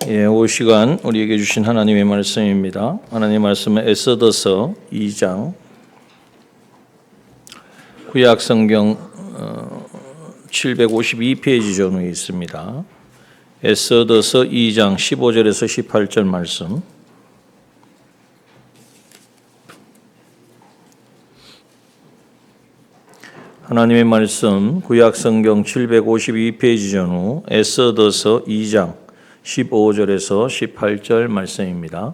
이 시간 우리에게 주신 하나님의 말씀입니다. 하나님의 말씀은 에스더서 2장 구약 성경 752페이지 전후에 있습니다. 에스더서 2장 15절에서 18절 말씀. 하나님의 말씀 구약 성경 752페이지 전후 에스더서 2장 15절에서 18절 말씀입니다.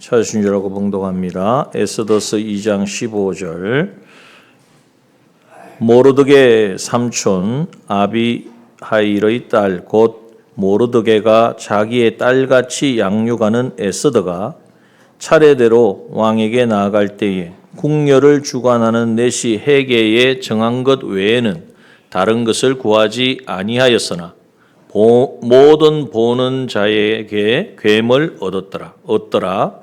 찾으신 줄 알고 봉독합니다. 에스더서 2장 15절. 모르드게 삼촌 아비하일의 딸 곧 모르드게가 자기의 딸같이 양육하는 에스더가 차례대로 왕에게 나아갈 때에 궁녀를 주관하는 내시 헤게에 정한 것 외에는 다른 것을 구하지 아니하였으나 모든 보는 자에게 괴물 얻더라.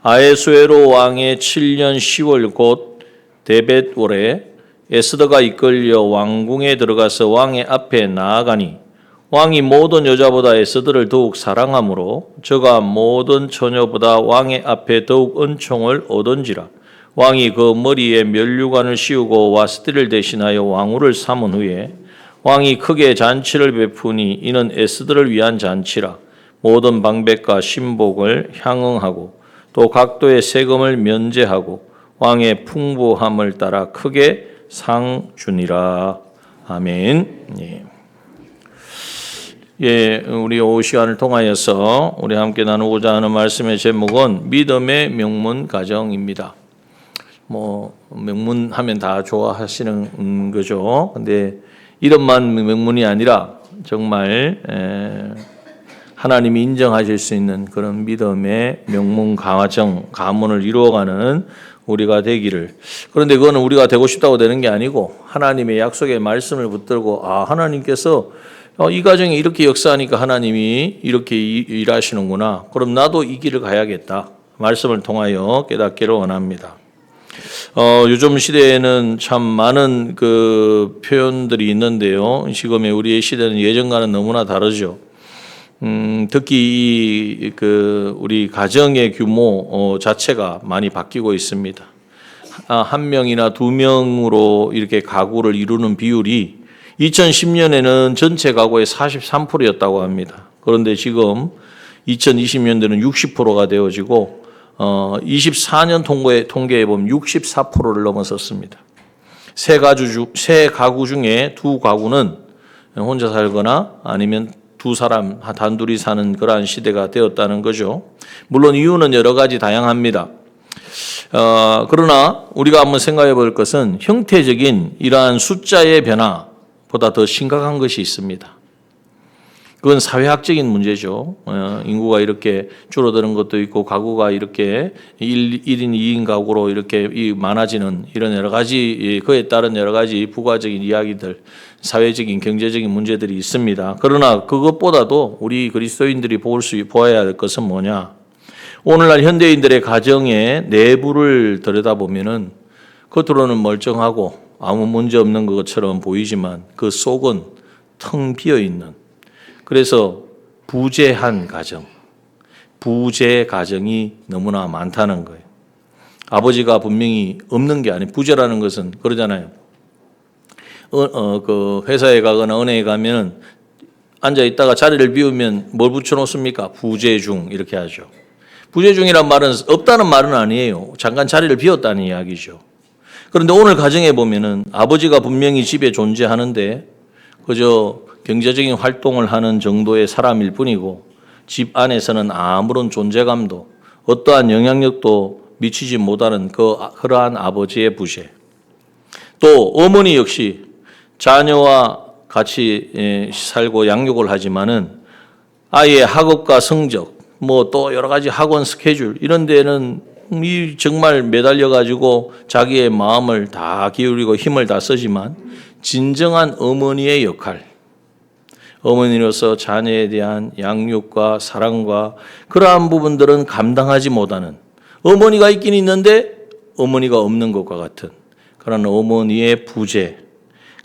아에수에로 왕의 7년 10월 곧 데벳월에 에스더가 이끌려 왕궁에 들어가서 왕의 앞에 나아가니 왕이 모든 여자보다 에스더를 더욱 사랑하므로 저가 모든 처녀보다 왕의 앞에 더욱 은총을 얻은지라. 왕이 그 머리에 면류관을 씌우고 와스티를 대신하여 왕후를 삼은 후에 왕이 크게 잔치를 베푸니 이는 에스더를 위한 잔치라. 모든 방백과 신복을 향응하고 또 각도의 세금을 면제하고 왕의 풍부함을 따라 크게 상 주니라. 아멘. 우리 오후 시간을 통하여서 우리 함께 나누고자 하는 말씀의 제목은 믿음의 명문 가정입니다. 명문하면 다 좋아하시는 거죠. 근데 이름만 명문이 아니라 정말 하나님이 인정하실 수 있는 그런 믿음의 명문 가문을 이루어가는 우리가 되기를. 그런데 그거는 우리가 되고 싶다고 되는 게 아니고 하나님의 약속의 말씀을 붙들고 하나님께서 이 가정이 이렇게 역사하니까 하나님이 이렇게 일하시는구나. 그럼 나도 이 길을 가야겠다. 말씀을 통하여 깨닫기를 원합니다. 요즘 시대에는 참 많은 그 표현들이 있는데요. 지금의 우리의 시대는 예전과는 너무나 다르죠. 특히 우리 가정의 규모 자체가 많이 바뀌고 있습니다. 한 명이나 두 명으로 이렇게 가구를 이루는 비율이 2010년에는 전체 가구의 43%였다고 합니다. 그런데 지금 2020년도는 60%가 되어지고 24년 통계에 보면 64%를 넘어섰습니다. 세 가구 중에 두 가구는 혼자 살거나 아니면 두 사람 단둘이 사는 그러한 시대가 되었다는 거죠. 물론 이유는 여러 가지 다양합니다. 그러나 우리가 한번 생각해 볼 것은 형태적인 이러한 숫자의 변화보다 더 심각한 것이 있습니다. 그건 사회학적인 문제죠. 인구가 이렇게 줄어드는 것도 있고 가구가 이렇게 1인 2인 가구로 이렇게 많아지는 이런 여러 가지 그에 따른 여러 가지 부가적인 이야기들, 사회적인 경제적인 문제들이 있습니다. 그러나 그것보다도 우리 그리스도인들이 보아야 할 것은 뭐냐? 오늘날 현대인들의 가정의 내부를 들여다보면은 겉으로는 멀쩡하고 아무 문제 없는 것처럼 보이지만 그 속은 텅 비어 있는, 그래서 부재한 가정, 부재 가정이 너무나 많다는 거예요. 아버지가 분명히 없는 게 아니에요. 부재라는 것은 그러잖아요. 그 회사에 가거나 은행에 가면 앉아 있다가 자리를 비우면 뭘 붙여놓습니까? 부재중 이렇게 하죠. 부재중이란 말은 없다는 말은 아니에요. 잠깐 자리를 비웠다는 이야기죠. 그런데 오늘 가정에 보면은 아버지가 분명히 집에 존재하는데 그저 경제적인 활동을 하는 정도의 사람일 뿐이고 집 안에서는 아무런 존재감도 어떠한 영향력도 미치지 못하는 그러한 아버지의 부재. 또 어머니 역시 자녀와 같이 살고 양육을 하지만은 아이의 학업과 성적 또 여러 가지 학원 스케줄 이런 데는 정말 매달려 가지고 자기의 마음을 다 기울이고 힘을 다 쓰지만 진정한 어머니의 역할, 어머니로서 자녀에 대한 양육과 사랑과 그러한 부분들은 감당하지 못하는, 어머니가 있긴 있는데 어머니가 없는 것과 같은 그런 어머니의 부재,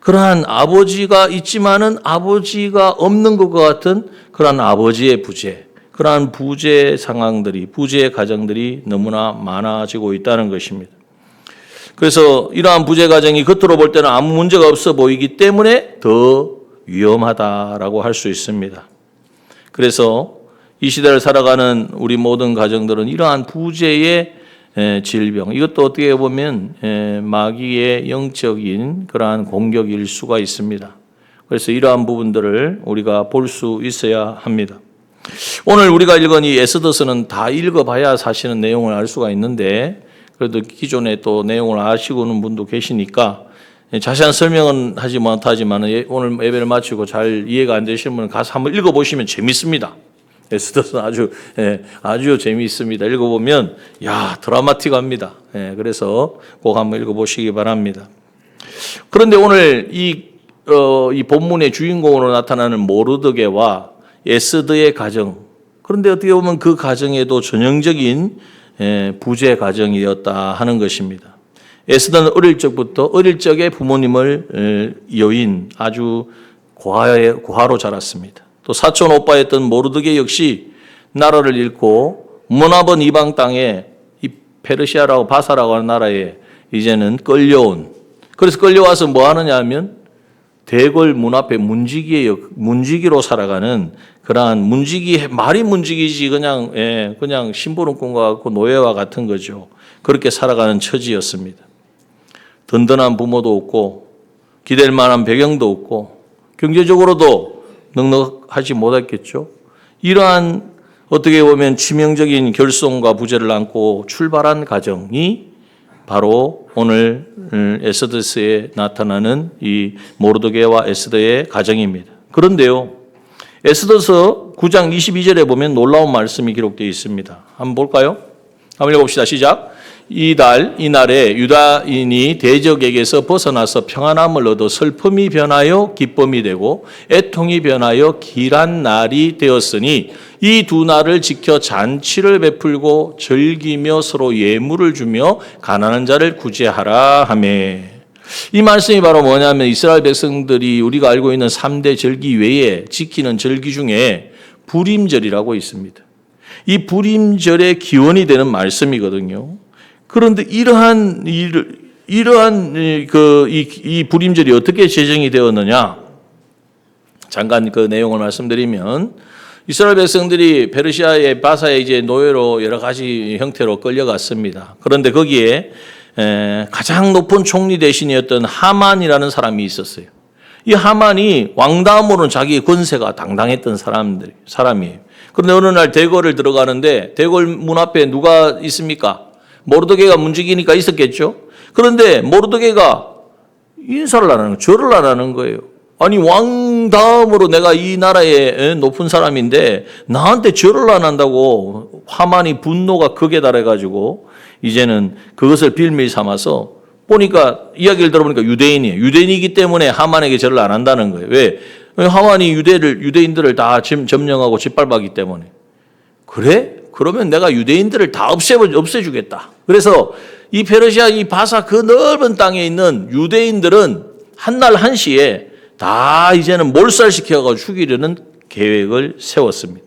그러한 아버지가 있지만은 아버지가 없는 것과 같은 그러한 아버지의 부재, 그러한 부재 상황들이, 부재 가정들이 너무나 많아지고 있다는 것입니다. 그래서 이러한 부재 가정이 겉으로 볼 때는 아무 문제가 없어 보이기 때문에 더 위험하다라고 할 수 있습니다. 그래서 이 시대를 살아가는 우리 모든 가정들은 이러한 부재의 질병, 이것도 어떻게 보면 마귀의 영적인 그러한 공격일 수가 있습니다. 그래서 이러한 부분들을 우리가 볼 수 있어야 합니다. 오늘 우리가 읽은 이 에스더서는 다 읽어봐야 사실은 내용을 알 수가 있는데, 그래도 기존에 또 내용을 아시고는 분도 계시니까 자세한 설명은 하지 못하지만 오늘 예배를 마치고 잘 이해가 안 되시는 분은 가서 한번 읽어보시면 재밌습니다. 에스더서 아주 재미있습니다. 읽어보면 드라마틱합니다. 그래서 꼭 한번 읽어보시기 바랍니다. 그런데 오늘 이 본문의 주인공으로 나타나는 모르드게와 에스더의 가정, 그런데 어떻게 보면 그 가정에도 전형적인 부재 가정이었다 하는 것입니다. 에스더는 어릴 적에 부모님을 여인, 아주 고아로 자랐습니다. 또 사촌 오빠였던 모르드게 역시 나라를 잃고 모나번 이방 땅에 이 페르시아라고 바사라고 하는 나라에 이제는 끌려온, 그래서 끌려와서 뭐 하느냐 하면 대궐 문 앞에 문지기로 살아가는 그러한 말이 문지기지 그냥 심부름꾼과 같고 노예와 같은 거죠. 그렇게 살아가는 처지였습니다. 든든한 부모도 없고 기댈 만한 배경도 없고 경제적으로도 넉넉하지 못했겠죠. 이러한 어떻게 보면 치명적인 결손과 부재를 안고 출발한 가정이 바로 오늘 에스더서에 나타나는 이 모르드게와 에스더의 가정입니다. 그런데요, 에스더서 9장 22절에 보면 놀라운 말씀이 기록되어 있습니다. 한번 볼까요? 한번 읽어봅시다. 시작. 이날에 유다인이 대적에게서 벗어나서 평안함을 얻어 슬픔이 변하여 기쁨이 되고 애통이 변하여 길한 날이 되었으니 이 두 날을 지켜 잔치를 베풀고 즐기며 서로 예물을 주며 가난한 자를 구제하라 하며, 이 말씀이 바로 뭐냐면 이스라엘 백성들이 우리가 알고 있는 3대 절기 외에 지키는 절기 중에 불임절이라고 있습니다. 이 불임절의 기원이 되는 말씀이거든요. 그런데 이러한 이 불임절이 어떻게 제정이 되었느냐? 잠깐 그 내용을 말씀드리면, 이스라엘 백성들이 페르시아의 바사에 이제 노예로 여러 가지 형태로 끌려갔습니다. 그런데 거기에 가장 높은 총리 대신이었던 하만이라는 사람이 있었어요. 이 하만이 왕 다음으로는 자기 권세가 당당했던 사람이에요. 그런데 어느 날 대궐을 들어가는데 대궐 문 앞에 누가 있습니까? 모르드게가 문지기니까 있었겠죠. 그런데 모르드게가 인사를 안 하는 거예요. 절을 안 하는 거예요. 아니, 왕 다음으로 내가 이 나라의 높은 사람인데 나한테 절을 안 한다고 하만이 분노가 극에 달해가지고 이제는 그것을 빌미 삼아서 보니까 이야기를 들어보니까 유대인이에요. 유대인이기 때문에 하만에게 절을 안 한다는 거예요. 왜? 하만이 유대인들을 다 점령하고 짓밟았기 때문에. 그래? 그러면 내가 유대인들을 다 없애주겠다. 그래서 이 페르시아 이 바사 그 넓은 땅에 있는 유대인들은 한날 한시에 다 이제는 몰살시켜가지고 죽이려는 계획을 세웠습니다.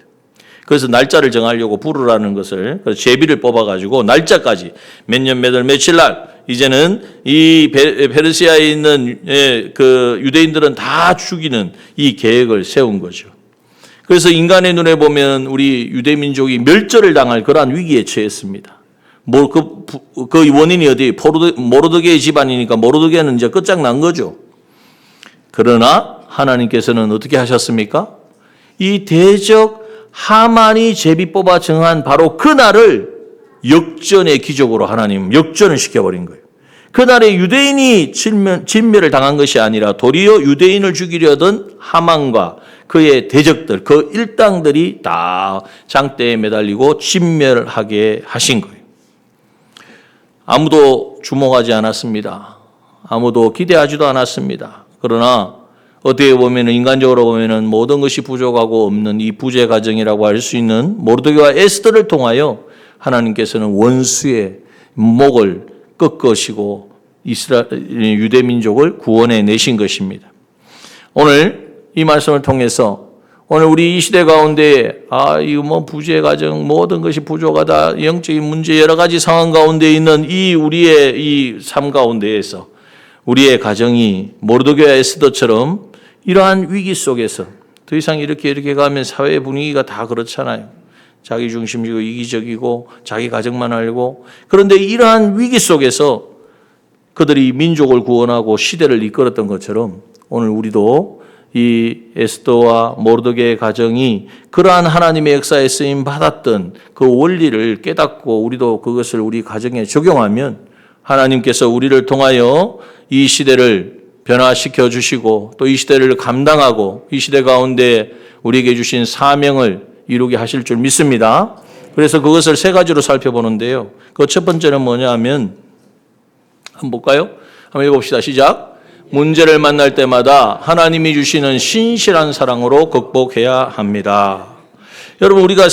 그래서 날짜를 정하려고 부르라는 것을, 그래서 제비를 뽑아가지고 날짜까지 몇 년 몇 월 며칠 날 이제는 이 페르시아에 있는 그 유대인들은 다 죽이는 이 계획을 세운 거죠. 그래서 인간의 눈에 보면 우리 유대민족이 멸절을 당할 그러한 위기에 처했습니다. 그 원인이 어디? 모르드게 집안이니까 모르드게는 이제 끝장난 거죠. 그러나 하나님께서는 어떻게 하셨습니까? 이 대적 하만이 제비 뽑아 정한 바로 그날을 역전의 기적으로 하나님 역전을 시켜버린 거예요. 그날에 유대인이 진멸을 당한 것이 아니라 도리어 유대인을 죽이려던 하만과 그의 대적들, 그 일당들이 다 장대에 매달리고 진멸하게 하신 거예요. 아무도 주목하지 않았습니다. 아무도 기대하지도 않았습니다. 그러나 어떻게 보면 인간적으로 보면 모든 것이 부족하고 없는 이 부재 가정이라고 할 수 있는 모르드게와 에스더를 통하여 하나님께서는 원수의 목을 꺾으시고 유대 민족을 구원해 내신 것입니다. 오늘 이 말씀을 통해서 오늘 우리 이 시대 가운데 이거 부재 가정 모든 것이 부족하다, 영적인 문제 여러 가지 상황 가운데 있는 이 우리의 이 삶 가운데에서 우리의 가정이 모르드게와 에스더처럼 이러한 위기 속에서 더 이상 이렇게 가면 사회 분위기가 다 그렇잖아요. 자기 중심이고 이기적이고 자기 가정만 알고, 그런데 이러한 위기 속에서 그들이 민족을 구원하고 시대를 이끌었던 것처럼 오늘 우리도 이 에스더와 모르드게의 가정이 그러한 하나님의 역사에 쓰임 받았던 그 원리를 깨닫고 우리도 그것을 우리 가정에 적용하면 하나님께서 우리를 통하여 이 시대를 변화시켜 주시고 또 이 시대를 감당하고 이 시대 가운데 우리에게 주신 사명을 이루게 하실 줄 믿습니다. 그래서 그것을 세 가지로 살펴보는데요. 그 첫 번째는 뭐냐 하면 한번 볼까요? 한번 읽어봅시다. 시작. 문제를 만날 때마다 하나님이 주시는 신실한 사랑으로 극복해야 합니다. 여러분, 우리가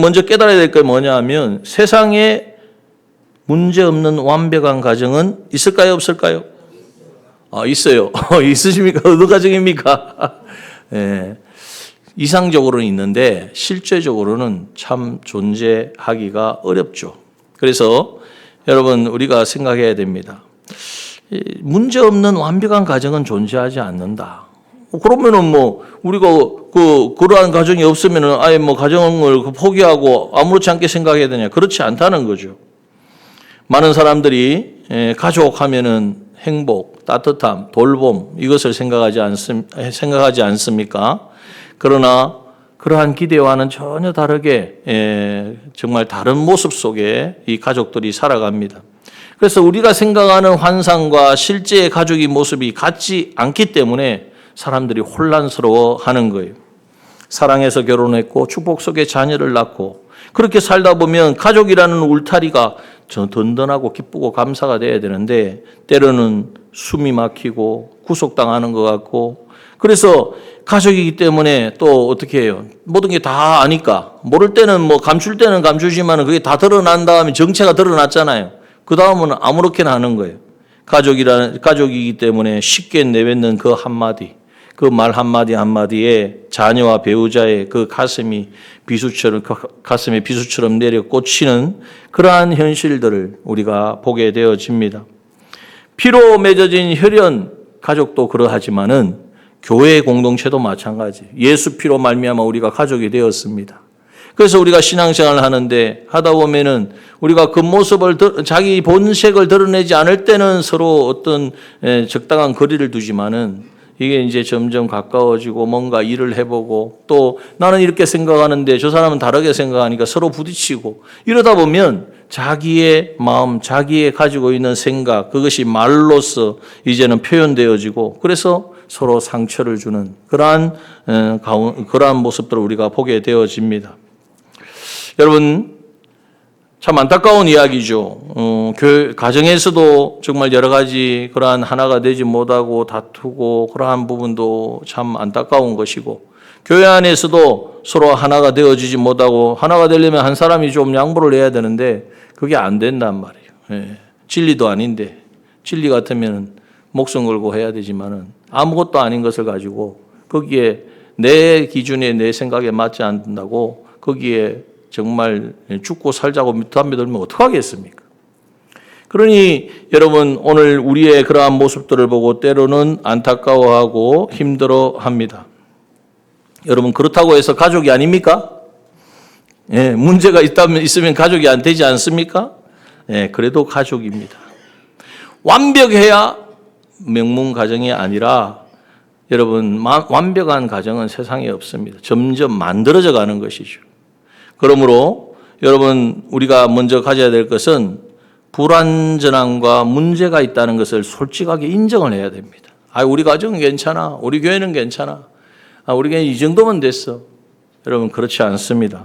먼저 깨달아야 될 게 뭐냐 하면 세상에 문제 없는 완벽한 가정은 있을까요? 없을까요? 있어요. 있으십니까? 어느 가정입니까? 네. 이상적으로는 있는데 실제적으로는 참 존재하기가 어렵죠. 그래서 여러분, 우리가 생각해야 됩니다. 문제 없는 완벽한 가정은 존재하지 않는다. 그러면은 우리가 그러한 가정이 없으면은 아예 가정을 포기하고 아무렇지 않게 생각해야 되냐? 그렇지 않다는 거죠. 많은 사람들이 가족하면은 행복, 따뜻함, 돌봄 이것을 생각하지 않습니까? 그러나 그러한 기대와는 전혀 다르게 정말 다른 모습 속에 이 가족들이 살아갑니다. 그래서 우리가 생각하는 환상과 실제의 가족의 모습이 같지 않기 때문에 사람들이 혼란스러워하는 거예요. 사랑해서 결혼했고 축복 속에 자녀를 낳고 그렇게 살다 보면 가족이라는 울타리가 든든하고 기쁘고 감사가 돼야 되는데 때로는 숨이 막히고 구속당하는 것 같고, 그래서 가족이기 때문에 또 어떻게 해요? 모든 게 다 아니까 모를 때는 감출 때는 감추지만 그게 다 드러난 다음에 정체가 드러났잖아요. 그 다음은 아무렇게나 하는 거예요. 가족이기 때문에 쉽게 내뱉는 그 한마디, 그 말 한마디에 자녀와 배우자의 그 가슴에 비수처럼 내려 꽂히는 그러한 현실들을 우리가 보게 되어집니다. 피로 맺어진 혈연 가족도 그러하지만은 교회 공동체도 마찬가지. 예수 피로 말미암아 우리가 가족이 되었습니다. 그래서 우리가 신앙생활을 하다 보면은 우리가 그 모습을 자기 본색을 드러내지 않을 때는 서로 어떤 적당한 거리를 두지만은 이게 이제 점점 가까워지고 뭔가 일을 해보고 또 나는 이렇게 생각하는데 저 사람은 다르게 생각하니까 서로 부딪히고 이러다 보면 자기의 마음, 자기의 가지고 있는 생각 그것이 말로써 이제는 표현되어지고 그래서 서로 상처를 주는 그러한 모습들을 우리가 보게 되어집니다. 여러분, 참 안타까운 이야기죠. 가정에서도 정말 여러 가지 그러한 하나가 되지 못하고 다투고 그러한 부분도 참 안타까운 것이고, 교회 안에서도 서로 하나가 되어지지 못하고 하나가 되려면 한 사람이 좀 양보를 해야 되는데 그게 안 된단 말이에요. 진리도 아닌데 진리 같으면 목숨 걸고 해야 되지만은 아무것도 아닌 것을 가지고 거기에 내 기준에 내 생각에 맞지 않는다고 거기에 정말 죽고 살자고 담배 들면 어떡하겠습니까? 그러니 여러분, 오늘 우리의 그러한 모습들을 보고 때로는 안타까워하고 힘들어합니다. 여러분, 그렇다고 해서 가족이 아닙니까? 문제가 있으면 가족이 안 되지 않습니까? 그래도 가족입니다. 완벽해야 명문 가정이 아니라 여러분, 완벽한 가정은 세상에 없습니다. 점점 만들어져 가는 것이죠. 그러므로 여러분, 우리가 먼저 가져야 될 것은 불완전함과 문제가 있다는 것을 솔직하게 인정을 해야 됩니다. 우리 가정은 괜찮아. 우리 교회는 괜찮아. 우리 교회는 이 정도면 됐어. 여러분, 그렇지 않습니다.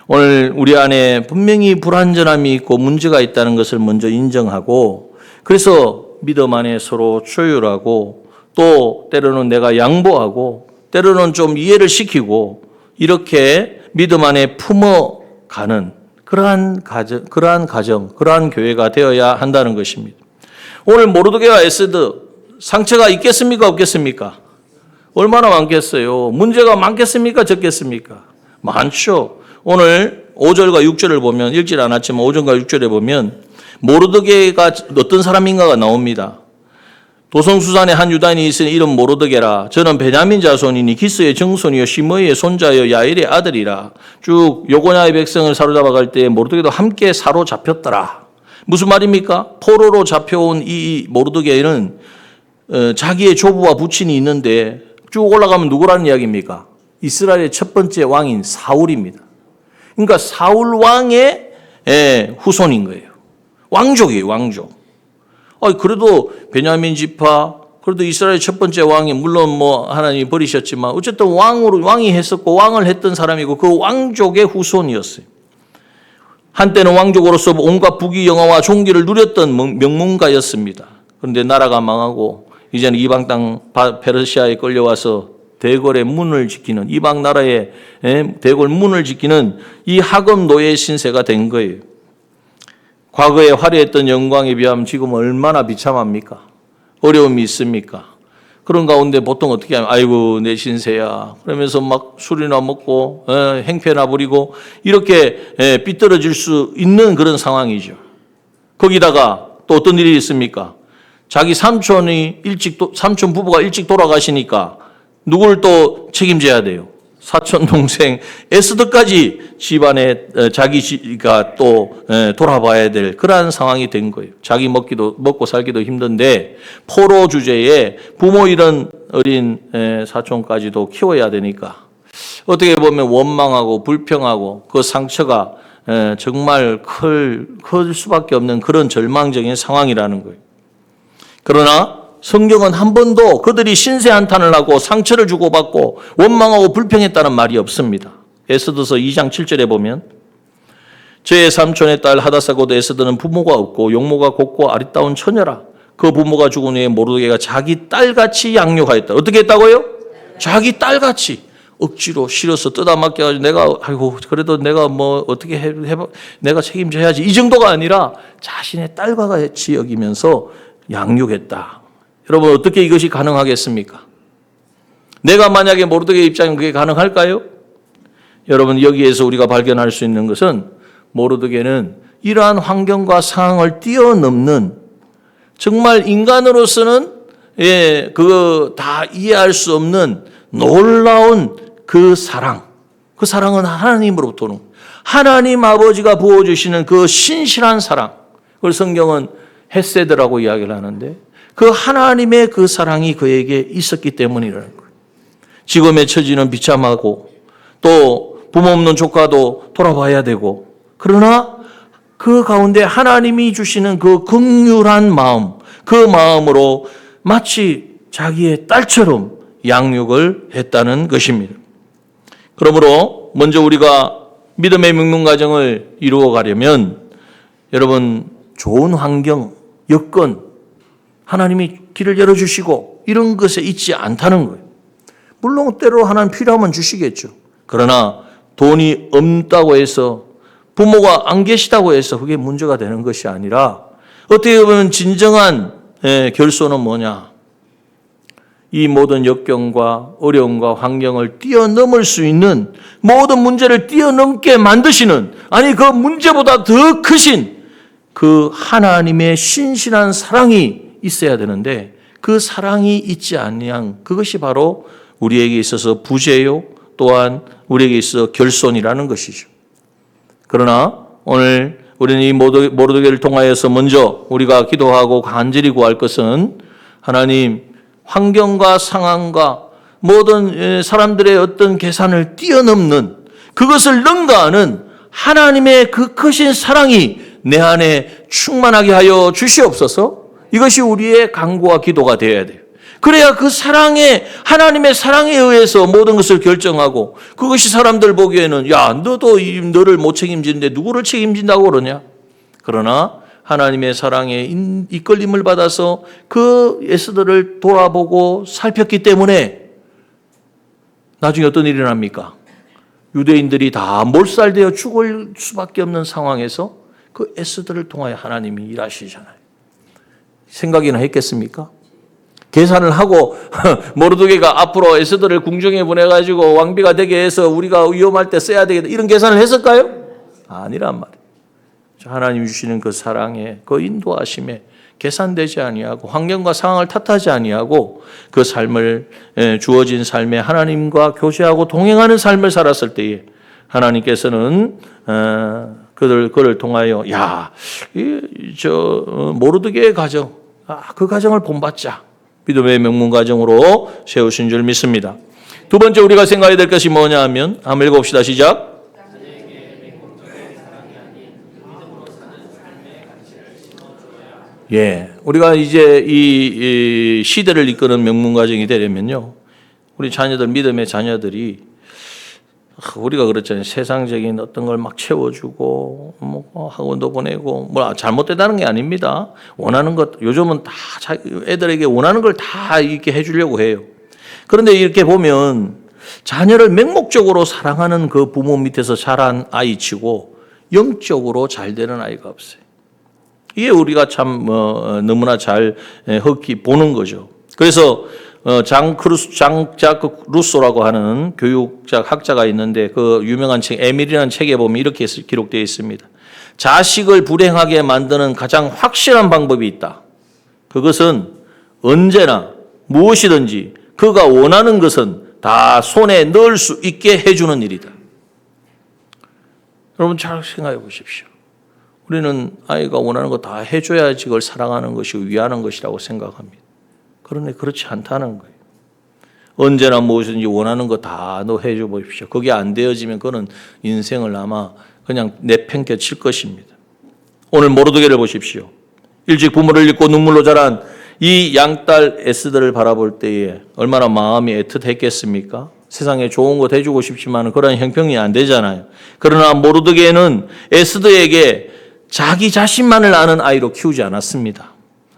오늘 우리 안에 분명히 불완전함이 있고 문제가 있다는 것을 먼저 인정하고, 그래서 믿음 안에 서로 조율하고 또 때로는 내가 양보하고 때로는 좀 이해를 시키고 이렇게 믿음 안에 품어가는 그러한 가정, 그러한 교회가 되어야 한다는 것입니다. 오늘 모르드게와 에스더 상처가 있겠습니까? 없겠습니까? 얼마나 많겠어요? 문제가 많겠습니까? 적겠습니까? 많죠. 오늘 5절과 6절을 보면 읽질 않았지만 5절과 6절에 보면 모르드게가 어떤 사람인가가 나옵니다. 도성수산에 한 유다인이 있으니 이름 모르드게라. 저는 베냐민 자손이니 기스의 정손이요 시므이의 손자요 야일의 아들이라. 쭉 요고냐의 백성을 사로잡아 갈 때 모르드게도 함께 사로잡혔더라. 무슨 말입니까? 포로로 잡혀온 이 모르드게는 자기의 조부와 부친이 있는데 쭉 올라가면 누구라는 이야기입니까? 이스라엘의 첫 번째 왕인 사울입니다. 그러니까 사울 왕의 후손인 거예요. 왕족이에요, 왕족. 그래도 베냐민 지파, 그래도 이스라엘 첫 번째 왕이 물론 뭐 하나님이 버리셨지만 어쨌든 왕이 했었고 왕을 했던 사람이고 그 왕족의 후손이었어요. 한때는 왕족으로서 온갖 부귀 영화와 존귀를 누렸던 명문가였습니다. 그런데 나라가 망하고 이제는 이방 땅 페르시아에 끌려와서 대궐의 문을 지키는 이방 나라의 대궐 문을 지키는 이 하급 노예 신세가 된 거예요. 과거에 화려했던 영광에 비하면 지금 얼마나 비참합니까? 어려움이 있습니까? 그런 가운데 보통 어떻게 하면 아이고 내 신세야 그러면서 막 술이나 먹고 행패나 부리고 이렇게 삐뚤어질 수 있는 그런 상황이죠. 거기다가 또 어떤 일이 있습니까? 자기 삼촌 부부가 일찍 돌아가시니까 누구를 또 책임져야 돼요? 사촌 동생 에스더까지 집안에 자기가 또 돌아봐야 될 그러한 상황이 된 거예요. 자기 먹고 살기도 힘든데 포로 주제에 부모 잃은 어린 사촌까지도 키워야 되니까 어떻게 보면 원망하고 불평하고 그 상처가 정말 클 수밖에 없는 그런 절망적인 상황이라는 거예요. 그러나 성경은 한 번도 그들이 신세 한탄을 하고 상처를 주고받고 원망하고 불평했다는 말이 없습니다. 에스더서 2장 7절에 보면 저의 삼촌의 딸 하다사 곧 에스더는 부모가 없고 용모가 곱고 아리따운 처녀라. 그 부모가 죽은 후에 모르드게가 자기 딸같이 양육하였다. 어떻게 했다고요? 자기 딸같이 억지로 실어서 뜯어맞게 가지고 그래도 내가 뭐 어떻게 내가 책임져야지 이 정도가 아니라 자신의 딸과 같이 여기면서 양육했다. 여러분 어떻게 이것이 가능하겠습니까? 내가 만약에 모르드게 입장이면 그게 가능할까요? 여러분 여기에서 우리가 발견할 수 있는 것은 모르드게는 이러한 환경과 상황을 뛰어넘는 정말 인간으로서는 그거 다 이해할 수 없는 놀라운 그 사랑은 하나님으로부터 오는 하나님 아버지가 부어주시는 그 신실한 사랑. 그걸 성경은 헤세드라고 이야기를 하는데 그 하나님의 그 사랑이 그에게 있었기 때문이라는 거예요. 지금의 처지는 비참하고 또 부모 없는 조카도 돌아봐야 되고 그러나 그 가운데 하나님이 주시는 그 긍휼한 마음 그 마음으로 마치 자기의 딸처럼 양육을 했다는 것입니다. 그러므로 먼저 우리가 믿음의 명문 가정을 이루어 가려면 여러분 좋은 환경, 여건 하나님이 길을 열어주시고 이런 것에 있지 않다는 거예요. 물론 때로 하나님 필요하면 주시겠죠. 그러나 돈이 없다고 해서 부모가 안 계시다고 해서 그게 문제가 되는 것이 아니라 어떻게 보면 진정한 결손은 뭐냐. 이 모든 역경과 어려움과 환경을 뛰어넘을 수 있는 모든 문제를 뛰어넘게 만드시는 아니 그 문제보다 더 크신 그 하나님의 신실한 사랑이 있어야 되는데 그 사랑이 있지 아니한 그것이 바로 우리에게 있어서 부재요 또한 우리에게 있어 결손이라는 것이죠. 그러나 오늘 우리는 이 모르드게를 통하여서 먼저 우리가 기도하고 간절히 구할 것은 하나님 환경과 상황과 모든 사람들의 어떤 계산을 뛰어넘는 그것을 능가하는 하나님의 그 크신 사랑이 내 안에 충만하게 하여 주시옵소서. 이것이 우리의 간구와 기도가 되어야 돼요. 그래야 그 하나님의 사랑에 의해서 모든 것을 결정하고 그것이 사람들 보기에는 야, 너도 너를 못 책임지는데 누구를 책임진다고 그러냐? 그러나 하나님의 사랑에 이끌림을 받아서 그 에스더를 돌아보고 살폈기 때문에 나중에 어떤 일이 납니까? 유대인들이 다 몰살되어 죽을 수밖에 없는 상황에서 그 에스더를 통하여 하나님이 일하시잖아요. 생각이나 했겠습니까? 계산을 하고 모르드게가 앞으로 에스더를 궁정에 보내가지고 왕비가 되게 해서 우리가 위험할 때 써야 되겠다 이런 계산을 했을까요? 아니란 말이에요. 하나님 주시는 그 사랑에 그 인도하심에 계산되지 아니하고 환경과 상황을 탓하지 아니하고 그 삶을 주어진 삶에 하나님과 교제하고 동행하는 삶을 살았을 때에 하나님께서는 그를 통하여 모르드게의 가정 그 가정을 본받자 믿음의 명문 가정으로 세우신 줄 믿습니다. 두 번째 우리가 생각해야 될 것이 뭐냐 하면 한번 읽어봅시다. 시작. 우리가 이제 이 시대를 이끄는 명문 가정이 되려면요, 우리 자녀들 믿음의 자녀들이 우리가 그렇잖아요. 세상적인 어떤 걸 막 채워주고 뭐 학원도 보내고 뭐 잘못되다는 게 아닙니다. 원하는 것 요즘은 다 애들에게 원하는 걸 다 이렇게 해주려고 해요. 그런데 이렇게 보면 자녀를 맹목적으로 사랑하는 그 부모 밑에서 자란 아이치고 영적으로 잘 되는 아이가 없어요. 이게 우리가 참 너무나 잘 흑히 보는 거죠. 그래서 장자크 루소라고 하는 교육자 학자가 있는데 그 유명한 책 에밀이라는 책에 보면 이렇게 기록되어 있습니다. 자식을 불행하게 만드는 가장 확실한 방법이 있다. 그것은 언제나 무엇이든지 그가 원하는 것은 다 손에 넣을 수 있게 해주는 일이다. 여러분 잘 생각해 보십시오. 우리는 아이가 원하는 거 다 해줘야지 그걸 사랑하는 것이고 위하는 것이라고 생각합니다. 그런데 그렇지 않다는 거예요. 언제나 무엇이든지 원하는 거 다 너 해줘 보십시오. 그게 안 되어지면 그는 인생을 아마 그냥 내팽개 칠 것입니다. 오늘 모르드게를 보십시오. 일찍 부모를 잃고 눈물로 자란 이 양딸 에스더를 바라볼 때에 얼마나 마음이 애틋했겠습니까? 세상에 좋은 것 해주고 싶지만 그런 형편이 안 되잖아요. 그러나 모르드게는 에스더에게 자기 자신만을 아는 아이로 키우지 않았습니다.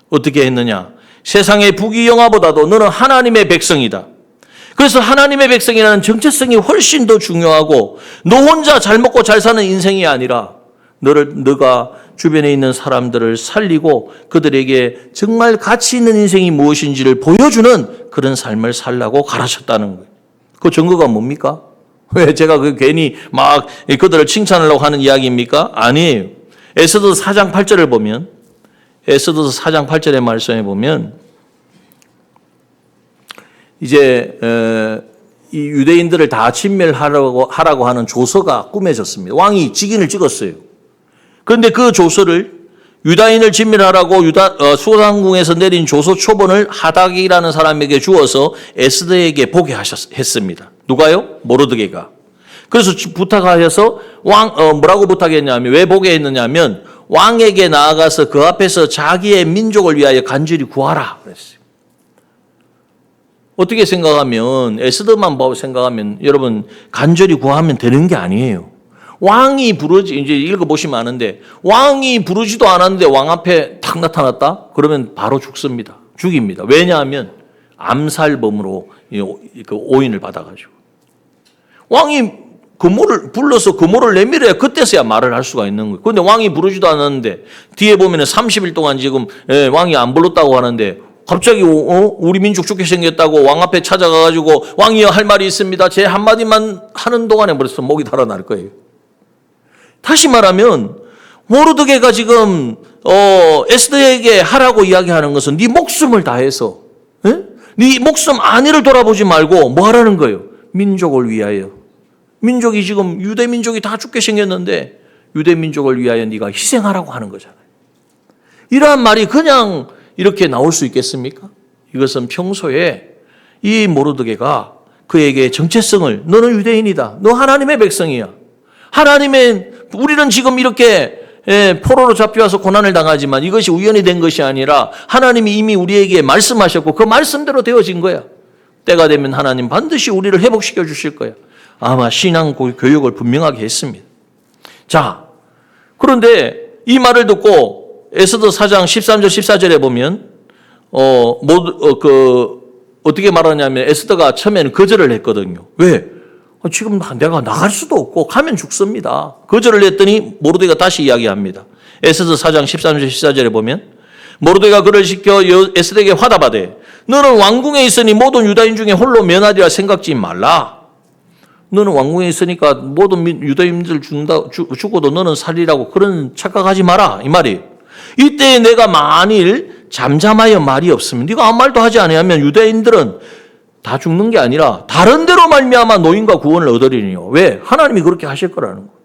어떻게 했느냐? 세상의 부귀영화보다도 너는 하나님의 백성이다. 그래서 하나님의 백성이라는 정체성이 훨씬 더 중요하고 너 혼자 잘 먹고 잘 사는 인생이 아니라 너가 주변에 있는 사람들을 살리고 그들에게 정말 가치 있는 인생이 무엇인지를 보여주는 그런 삶을 살라고 가르쳤다는 거예요. 그 증거가 뭡니까? 왜 제가 괜히 막 그들을 칭찬하려고 하는 이야기입니까? 아니에요. 에스더서 4장 8절을 보면 에스더서 4장 8절의 말씀에 보면 이제 이 유대인들을 다 진멸하라고 하는 조서가 꾸며졌습니다. 왕이 직인을 찍었어요. 그런데 그 조서를 유다인을 진멸하라고 수상궁에서 내린 조서 초본을 하닥이라는 사람에게 주어서 에스더에게 보게 했습니다. 누가요? 모르드게가. 그래서 부탁하여서 뭐라고 부탁했냐면 왜 보게 했느냐면 왕에게 나아가서 그 앞에서 자기의 민족을 위하여 간절히 구하라 그랬어요. 어떻게 생각하면 에스더만 생각하면 여러분 간절히 구하면 되는 게 아니에요. 왕이 이제 읽어보시면 아는데 왕이 부르지도 않았는데 왕 앞에 탁 나타났다? 그러면 바로 죽입니다. 왜냐하면 암살범으로 그 오인을 받아가지고 왕이 불러서 금오를 내밀어야 그때서야 말을 할 수가 있는 거예요. 그런데 왕이 부르지도 않았는데 뒤에 보면 30일 동안 지금 왕이 안 불렀다고 하는데 갑자기 우리 민족 죽게 생겼다고 왕 앞에 찾아가가지고 왕이여 할 말이 있습니다. 제 한마디만 하는 동안에 벌써 목이 달아날 거예요. 다시 말하면 모르드게가 지금 에스더에게 하라고 이야기하는 것은 네 목숨을 다해서 네 목숨 안위를 돌아보지 말고 뭐 하라는 거예요? 민족을 위하여. 민족이 지금 유대 민족이 다 죽게 생겼는데 유대 민족을 위하여 네가 희생하라고 하는 거잖아요. 이러한 말이 그냥 이렇게 나올 수 있겠습니까? 이것은 평소에 이 모르드게가 그에게 정체성을 너는 유대인이다. 너 하나님의 백성이야. 우리는 지금 이렇게 포로로 잡혀와서 고난을 당하지만 이것이 우연히 된 것이 아니라 하나님이 이미 우리에게 말씀하셨고 그 말씀대로 되어진 거야. 때가 되면 하나님 반드시 우리를 회복시켜 주실 거야. 아마 신앙 교육을 분명하게 했습니다. 자, 그런데 이 말을 듣고 에스더 4장 13절 14절에 보면 어떻게 말하냐면 에스더가 처음에는 거절을 했거든요. 왜? 지금 내가 나갈 수도 없고 가면 죽습니다. 거절을 했더니 모르드게가 다시 이야기합니다. 에스더 4장 13절 14절에 보면 모르드게가 그를 시켜 에스더에게 화답하되 너는 왕궁에 있으니 모든 유다인 중에 홀로 면하리라 생각지 말라. 너는 왕궁에 있으니까 모든 유다인들 죽어도 너는 살리라고 그런 착각하지 마라 이 말이. 이때 내가 만일 잠잠하여 말이 없으면 네가 아무 말도 하지 아니하면 유다인들은 다 죽는 게 아니라 다른 데로 말미암아 노임과 구원을 얻으리니요. 왜? 하나님이 그렇게 하실 거라는 거예요.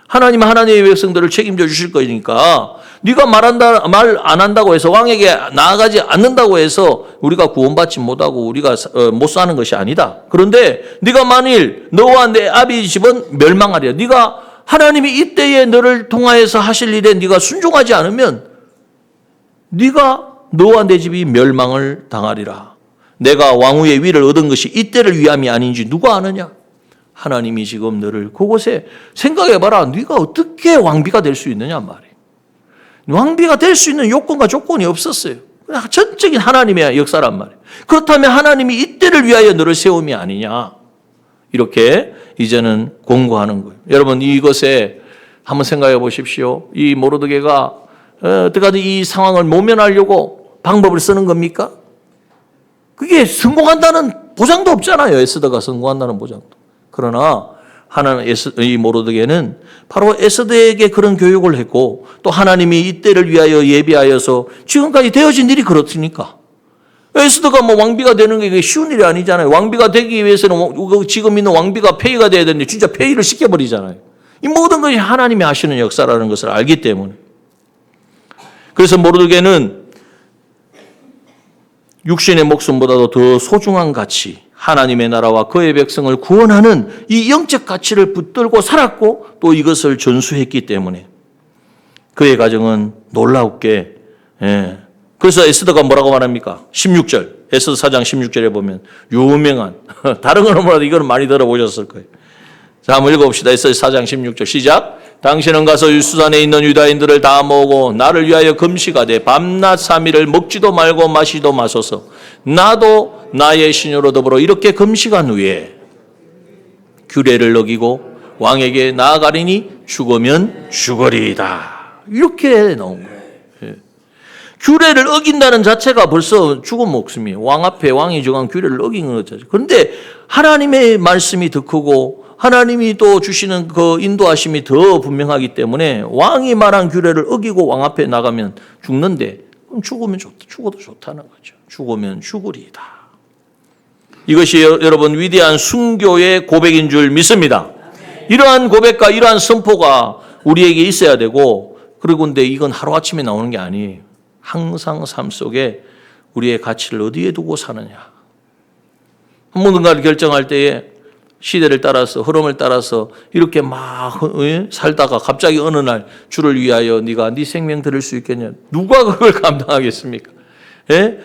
하나님은 하나님의 백성들을 책임져 주실 거니까 네가 말 안 한다고 해서 왕에게 나아가지 않는다고 해서 우리가 구원받지 못하고 우리가 못 사는 것이 아니다. 그런데 네가 만일 너와 내 아비 집은 멸망하리라. 네가 하나님이 이때에 너를 통하여서 하실 일에 네가 순종하지 않으면 너와 내 집이 멸망을 당하리라. 내가 왕후의 위를 얻은 것이 이때를 위함이 아닌지 누가 아느냐? 하나님이 지금 너를 그곳에 생각해봐라. 네가 어떻게 왕비가 될 수 있느냐 말이에요. 왕비가 될 수 있는 요건과 조건이 없었어요. 전적인 하나님의 역사란 말이에요. 그렇다면 하나님이 이때를 위하여 너를 세움이 아니냐. 이렇게 이제는 공고하는 거예요. 여러분 이것에 한번 생각해 보십시오. 이 모르드게가 어떻게든 이 상황을 모면하려고 방법을 쓰는 겁니까? 그게 성공한다는 보장도 없잖아요. 에스더가 성공한다는 보장도. 그러나 하나는 이 모르드게는 바로 에스더에게 그런 교육을 했고 또 하나님이 이때를 위하여 예비하여서 지금까지 되어진 일이 그렇습니까? 에스더가 왕비가 되는 게 쉬운 일이 아니잖아요. 왕비가 되기 위해서는 지금 있는 왕비가 폐위가 돼야 되는데 진짜 폐위를 시켜버리잖아요. 이 모든 것이 하나님이 하시는 역사라는 것을 알기 때문에. 그래서 모르드게는 육신의 목숨보다도 더 소중한 가치, 하나님의 나라와 그의 백성을 구원하는 이 영적 가치를 붙들고 살았고 또 이것을 전수했기 때문에 그의 가정은 놀랍게 그래서 에스더가 뭐라고 말합니까? 16절 에스더 4장 16절에 보면 유명한 다른 건 몰라도 이건 많이 들어보셨을 거예요. 자, 한번 읽어봅시다. 에스더 4장 16절 시작. 당신은 가서 수산에 있는 유다인들을 다 모으고 나를 위하여 금식하되 밤낮 3일을 먹지도 말고 마시도 마소서. 나도 나의 신녀로 더불어 이렇게 금식한 후에 규례를 어기고 왕에게 나아가리니 죽으면 죽으리이다. 이렇게 나온 거예요. 규례를 어긴다는 자체가 벌써 죽은 목숨이에요. 왕 앞에 왕이 정한 규례를 어긴 거죠. 그런데 하나님의 말씀이 더 크고 하나님이 또 주시는 그 인도하심이 더 분명하기 때문에 왕이 말한 규례를 어기고 왕 앞에 나가면 죽는데 그럼 죽어도 좋다는 거죠. 죽으면 죽으리이다. 이것이 여러분 위대한 순교의 고백인 줄 믿습니다. 이러한 고백과 이러한 선포가 우리에게 있어야 되고 그리고 근데 이건 하루아침에 나오는 게 아니에요. 항상 삶 속에 우리의 가치를 어디에 두고 사느냐. 무언가를 결정할 때에 시대를 따라서 흐름을 따라서 이렇게 막 살다가 갑자기 어느 날 주를 위하여 네가 네 생명 드릴 수 있겠냐. 누가 그걸 감당하겠습니까?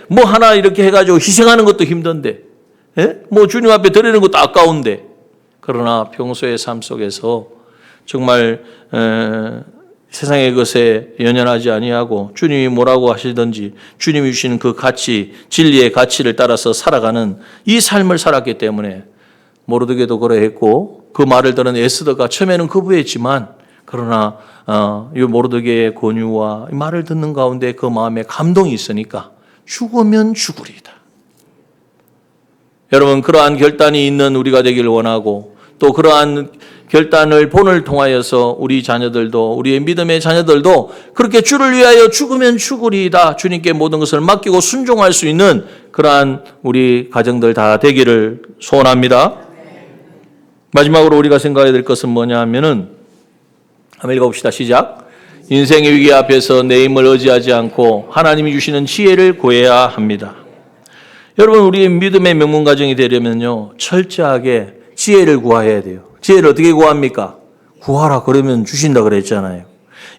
뭐 하나 이렇게 해가지고 희생하는 것도 힘든데 뭐 주님 앞에 드리는 것도 아까운데 그러나 평소의 삶 속에서 정말 세상의 것에 연연하지 아니하고 주님이 뭐라고 하시든지 주님이 주시는 그 가치, 진리의 가치를 따라서 살아가는 이 삶을 살았기 때문에 모르드게도 그러했고 그 말을 들은 에스더가 처음에는 거부했지만 그러나 이 모르드게의 권유와 말을 듣는 가운데 그 마음에 감동이 있으니까 죽으면 죽으리이다. 여러분 그러한 결단이 있는 우리가 되기를 원하고 또 그러한 결단을 본을 통하여서 우리 자녀들도 우리의 믿음의 자녀들도 그렇게 주를 위하여 죽으면 죽으리이다. 주님께 모든 것을 맡기고 순종할 수 있는 그러한 우리 가정들 다 되기를 소원합니다. 마지막으로 우리가 생각해야 될 것은 뭐냐 하면은 한번 읽어봅시다. 시작. 인생의 위기 앞에서 내 힘을 의지하지 않고 하나님이 주시는 지혜를 구해야 합니다. 여러분 우리의 믿음의 명문 가정이 되려면요 철저하게 지혜를 구해야 돼요. 지혜를 어떻게 구합니까? 구하라 그러면 주신다 그랬잖아요.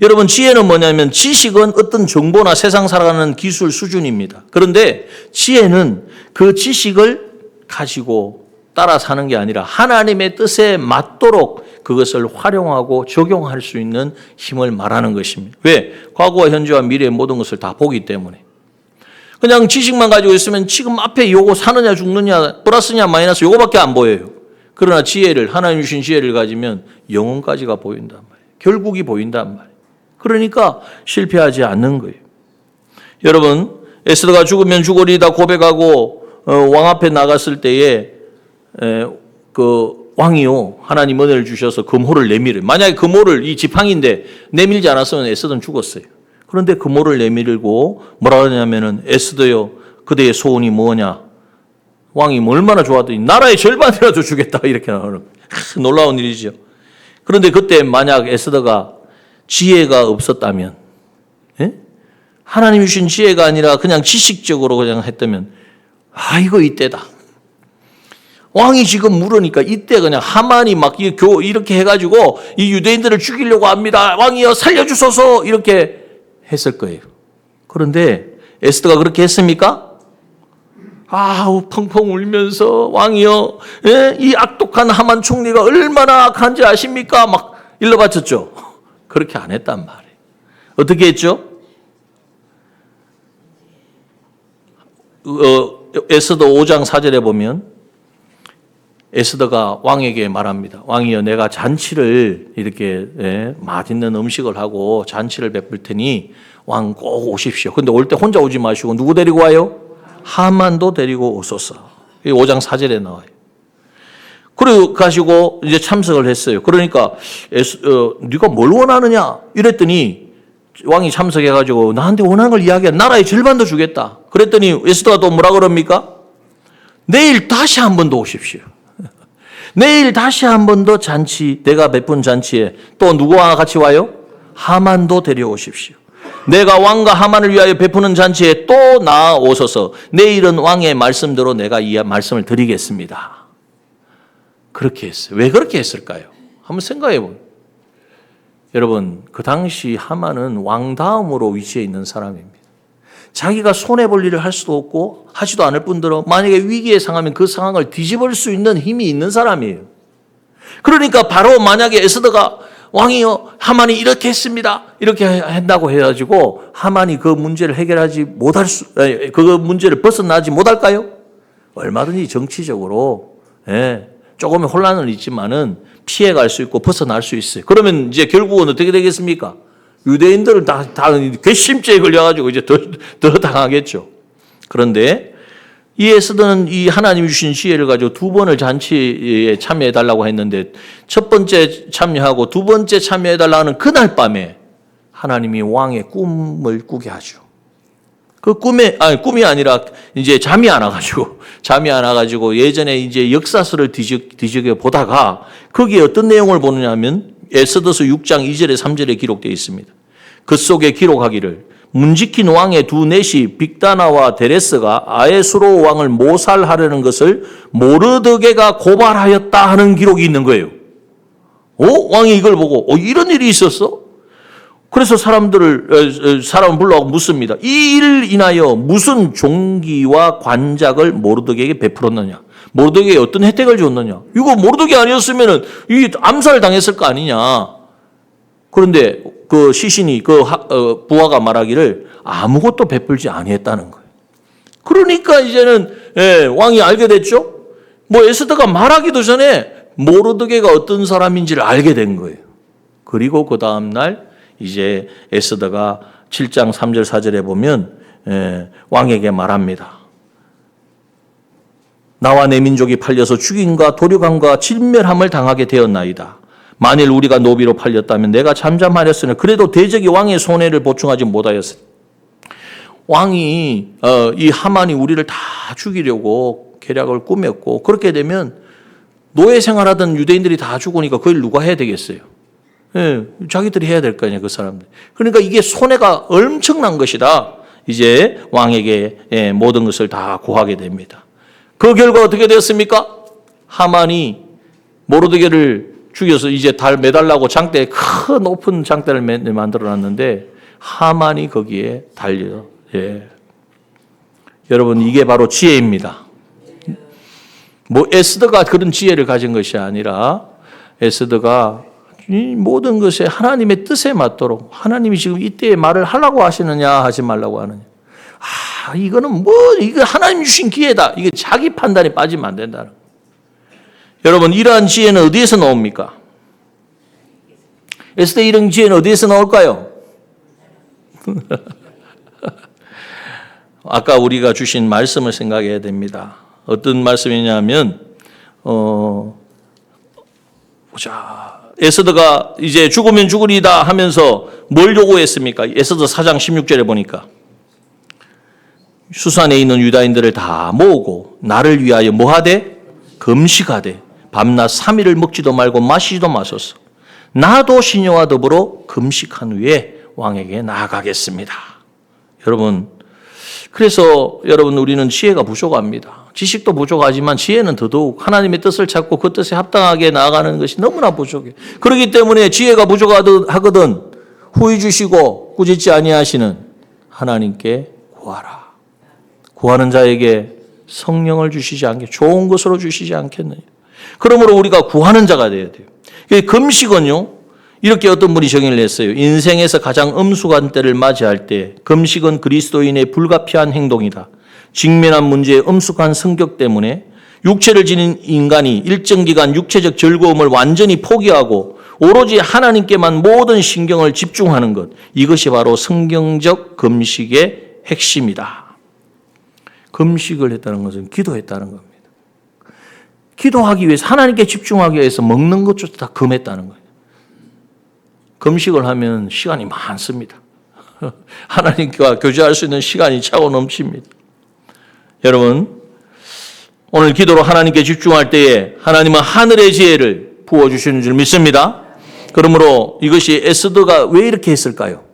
여러분 지혜는 뭐냐면 지식은 어떤 정보나 세상 살아가는 기술 수준입니다. 그런데 지혜는 그 지식을 가지고 따라 사는 게 아니라 하나님의 뜻에 맞도록 그것을 활용하고 적용할 수 있는 힘을 말하는 것입니다. 왜? 과거와 현재와 미래의 모든 것을 다 보기 때문에. 그냥 지식만 가지고 있으면 지금 앞에 요거 사느냐 죽느냐 플러스냐 마이너스 요거밖에 안 보여요. 그러나 지혜를 하나님 주신 지혜를 가지면 영혼까지가 보인단 말이에요. 결국이 보인단 말이에요. 그러니까 실패하지 않는 거예요. 여러분, 에스더가 죽으면 죽으리다 고백하고 왕 앞에 나갔을 때에 그 왕이요, 하나님 은혜를 주셔서 금호를 내밀어요. 만약에 금호를, 이 지팡이인데 내밀지 않았으면 에스더는 죽었어요. 그런데 금호를 내밀고 뭐라 하냐면은, 에스더요, 그대의 소원이 뭐냐? 왕이 얼마나 좋았더니 나라의 절반이라도 주겠다, 이렇게 나오는 놀라운 일이죠. 그런데 그때 만약 에스더가 지혜가 없었다면, 예? 하나님이 주신 지혜가 아니라 그냥 지식적으로 그냥 했다면, 이거 이때다. 왕이 지금 물으니까 이때 그냥 하만이 막 이렇게 해가지고 이 유대인들을 죽이려고 합니다. 왕이여 살려주소서, 이렇게 했을 거예요. 그런데 에스더가 그렇게 했습니까? 펑펑 울면서 왕이여, 예? 이 악독한 하만 총리가 얼마나 악한지 아십니까? 막 일러바쳤죠. 그렇게 안 했단 말이에요. 어떻게 했죠? 에스더 5장 4절에 보면 에스더가 왕에게 말합니다. 왕이여, 내가 잔치를 이렇게 맛있는 음식을 하고 잔치를 베풀 테니 왕 꼭 오십시오. 근데 올 때 혼자 오지 마시고 누구 데리고 와요? 하만도 데리고 오소서. 5장 4절에 나와요. 그리고 가시고 이제 참석을 했어요. 그러니까 네가 뭘 원하느냐? 이랬더니 왕이 참석해가지고 나한테 원하는 걸 이야기해. 나라의 절반도 주겠다. 그랬더니 에스더가 또 뭐라 그럽니까? 내일 다시 한 번 더 오십시오. 내일 다시 한 번 더 잔치, 내가 베푼 잔치에 또 누구와 같이 와요? 하만도 데려오십시오. 내가 왕과 하만을 위하여 베푸는 잔치에 또 나아오소서. 내일은 왕의 말씀대로 내가 이 말씀을 드리겠습니다. 그렇게 했어요. 왜 그렇게 했을까요? 한번 생각해 보세요. 여러분, 그 당시 하만은 왕 다음으로 위치해 있는 사람입니다. 자기가 손해볼 일을 할 수도 없고 하지도 않을 뿐더러 만약에 위기에 상하면 그 상황을 뒤집을 수 있는 힘이 있는 사람이에요. 그러니까 바로 만약에 에스더가 왕이요, 하만이 이렇게 했습니다, 이렇게 한다고 해가지고 하만이 그 문제를 해결하지 못할 그 문제를 벗어나지 못할까요? 얼마든지 정치적으로 조금의 혼란은 있지만은 피해갈 수 있고 벗어날 수 있어요. 그러면 이제 결국은 어떻게 되겠습니까? 유대인들은 다 괘씸죄에 걸려가지고 이제 더 당하겠죠. 그런데 이 에스더는 이 하나님이 주신 지혜를 가지고 두 번을 잔치에 참여해달라고 했는데 첫 번째 참여하고 두 번째 참여해달라는 그날 밤에 하나님이 왕의 꿈을 꾸게 하죠. 그 꿈이 아니라 이제 잠이 안 와가지고 예전에 이제 역사서를 뒤적여 보다가 거기에 어떤 내용을 보느냐면 에스더서 6장 2절에 3절에 기록되어 있습니다. 그 속에 기록하기를 문지킨 왕의 두 넷이 빅다나와 데레스가 아에수로 왕을 모살하려는 것을 모르드게가 고발하였다 하는 기록이 있는 거예요. 왕이 이걸 보고 이런 일이 있었어? 그래서 사람을 불러가고 묻습니다. 이 일을 인하여 무슨 종기와 관작을 모르드게에게 베풀었느냐? 모르드게에 어떤 혜택을 줬느냐? 이거 모르드게 아니었으면 이 암살 당했을 거 아니냐? 그런데 그 시신이 부하가 말하기를 아무것도 베풀지 아니했다는 거예요. 그러니까 이제는 왕이 알게 됐죠. 에스더가 말하기도 전에 모르드게가 어떤 사람인지를 알게 된 거예요. 그리고 그 다음 날 이제 에스더가 7장 3절 4절에 보면 왕에게 말합니다. 나와 내 민족이 팔려서 죽임과 도륙함과 진멸함을 당하게 되었나이다. 만일 우리가 노비로 팔렸다면 내가 잠잠하였으나 그래도 대적이 왕의 손해를 보충하지 못하였으니 왕이 이 하만이 우리를 다 죽이려고 계략을 꾸몄고 그렇게 되면 노예 생활하던 유대인들이 다 죽으니까 그걸 누가 해야 되겠어요? 자기들이 해야 될 거 아니에요, 그 사람들. 그러니까 이게 손해가 엄청난 것이다. 이제 왕에게 모든 것을 다 고하게 됩니다. 그 결과 어떻게 되었습니까? 하만이 모르드게를 죽여서 이제 달 매달라고 장대에 큰 높은 장대를 만들어놨는데 하만이 거기에 달려. 여러분, 이게 바로 지혜입니다. 에스더가 그런 지혜를 가진 것이 아니라 에스더가 이 모든 것에 하나님의 뜻에 맞도록 하나님이 지금 이때에 말을 하려고 하시느냐 하지 말라고 하느냐. 이거는 이거 하나님 주신 기회다. 이게 자기 판단에 빠지면 안 된다는. 여러분, 이러한 지혜는 어디에서 나옵니까? 에스더 이런 지혜는 어디에서 나올까요? 아까 우리가 주신 말씀을 생각해야 됩니다. 어떤 말씀이냐면 보자. 에스더가 이제 죽으면 죽으리다 하면서 뭘 요구했습니까? 에스더 4장 16절에 보니까 수산에 있는 유다인들을 다 모으고 나를 위하여 뭐하되? 금식하되 밤낮 3일을 먹지도 말고 마시지도 마소서. 나도 시녀와 더불어 금식한 후에 왕에게 나아가겠습니다. 여러분, 그래서 여러분 우리는 지혜가 부족합니다. 지식도 부족하지만 지혜는 더더욱 하나님의 뜻을 찾고 그 뜻에 합당하게 나아가는 것이 너무나 부족해. 그렇기 때문에 지혜가 부족하거든 후히 주시고 꾸짖지 아니하시는 하나님께 구하라. 구하는 자에게 성령을 주시지 않게 좋은 것으로 주시지 않겠느냐. 그러므로 우리가 구하는 자가 되어야 돼요. 금식은요, 이렇게 어떤 분이 정의를 했어요. 인생에서 가장 엄숙한 때를 맞이할 때 금식은 그리스도인의 불가피한 행동이다. 직면한 문제의 엄숙한 성격 때문에 육체를 지닌 인간이 일정 기간 육체적 즐거움을 완전히 포기하고 오로지 하나님께만 모든 신경을 집중하는 것, 이것이 바로 성경적 금식의 핵심이다. 금식을 했다는 것은 기도했다는 겁니다. 기도하기 위해서, 하나님께 집중하기 위해서 먹는 것조차 다 금했다는 거예요. 금식을 하면 시간이 많습니다. 하나님과 교제할 수 있는 시간이 차고 넘칩니다. 여러분, 오늘 기도로 하나님께 집중할 때에 하나님은 하늘의 지혜를 부어주시는 줄 믿습니다. 그러므로 이것이 에스더가 왜 이렇게 했을까요?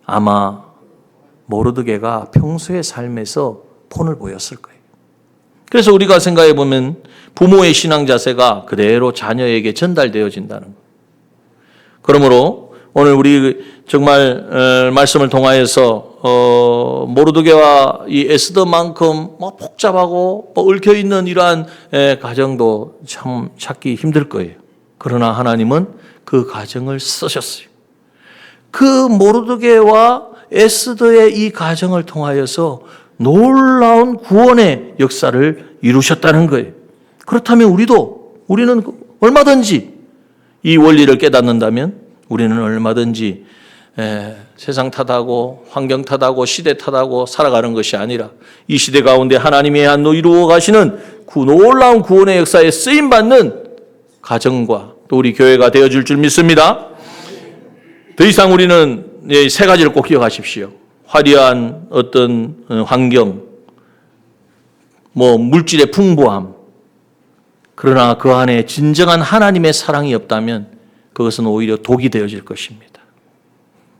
아마 모르드게가 평소의 삶에서 본을 보였을 거예요. 그래서 우리가 생각해 보면 부모의 신앙 자세가 그대로 자녀에게 전달되어진다는 거예요. 그러므로 오늘 우리 정말 말씀을 통하여서 모르드게와 이 에스더만큼 복잡하고 얽혀 있는 이러한 가정도 참 찾기 힘들 거예요. 그러나 하나님은 그 가정을 쓰셨어요. 그 모르드게와 에스더의 이 가정을 통하여서 놀라운 구원의 역사를 이루셨다는 거예요. 그렇다면 우리는 얼마든지 이 원리를 깨닫는다면 우리는 얼마든지 세상 탓하고 환경 탓하고 시대 탓하고 살아가는 것이 아니라 이 시대 가운데 하나님이 이루어 가시는 놀라운 구원의 역사에 쓰임받는 가정과 또 우리 교회가 되어줄 줄 믿습니다. 더 이상 우리는 세 가지를 꼭 기억하십시오. 화려한 어떤 환경, 물질의 풍부함, 그러나 그 안에 진정한 하나님의 사랑이 없다면 그것은 오히려 독이 되어질 것입니다.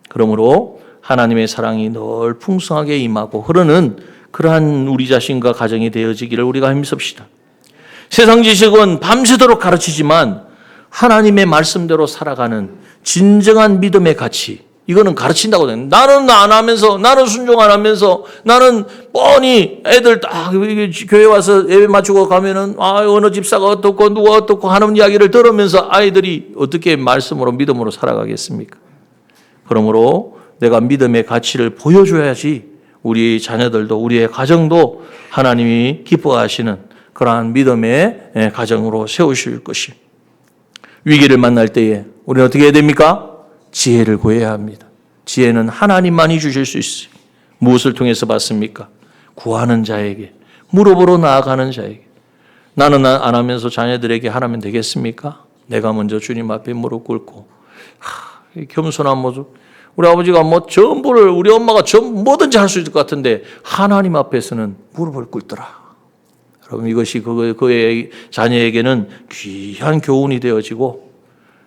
그러므로 하나님의 사랑이 늘 풍성하게 임하고 흐르는 그러한 우리 자신과 가정이 되어지기를 우리가 힘씁시다. 세상 지식은 밤새도록 가르치지만 하나님의 말씀대로 살아가는 진정한 믿음의 가치, 이거는 가르친다고 돼요. 나는 안 하면서, 나는 순종 안 하면서, 나는 뻔히 애들 딱 교회 와서 예배 맞추고 가면은 어느 집사가 어떻고 누가 어떻고 하는 이야기를 들으면서 아이들이 어떻게 말씀으로 믿음으로 살아가겠습니까? 그러므로 내가 믿음의 가치를 보여줘야지 우리 자녀들도 우리의 가정도 하나님이 기뻐하시는 그러한 믿음의 가정으로 세우실 것이. 위기를 만날 때에 우리는 어떻게 해야 됩니까? 지혜를 구해야 합니다. 지혜는 하나님만이 주실 수 있어요. 무엇을 통해서 받습니까? 구하는 자에게, 무릎으로 나아가는 자에게. 나는 안 하면서 자녀들에게 하라면 되겠습니까? 내가 먼저 주님 앞에 무릎 꿇고 겸손한 모습. 우리 아버지가 전부를, 우리 엄마가 뭐든지 할 수 있을 것 같은데 하나님 앞에서는 무릎을 꿇더라. 여러분, 이것이 그의 자녀에게는 귀한 교훈이 되어지고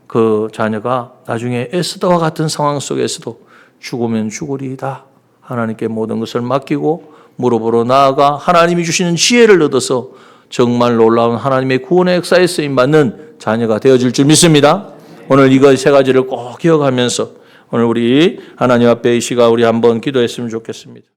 그 자녀가 나중에 에스더와 같은 상황 속에서도 죽으면 죽으리이다. 하나님께 모든 것을 맡기고 무릎으로 나아가 하나님이 주시는 지혜를 얻어서 정말 놀라운 하나님의 구원의 역사에 쓰임받는 자녀가 되어질 줄 믿습니다. 오늘 이거 세 가지를 꼭 기억하면서 오늘 우리 하나님 앞에 이 시간 우리 한번 기도했으면 좋겠습니다.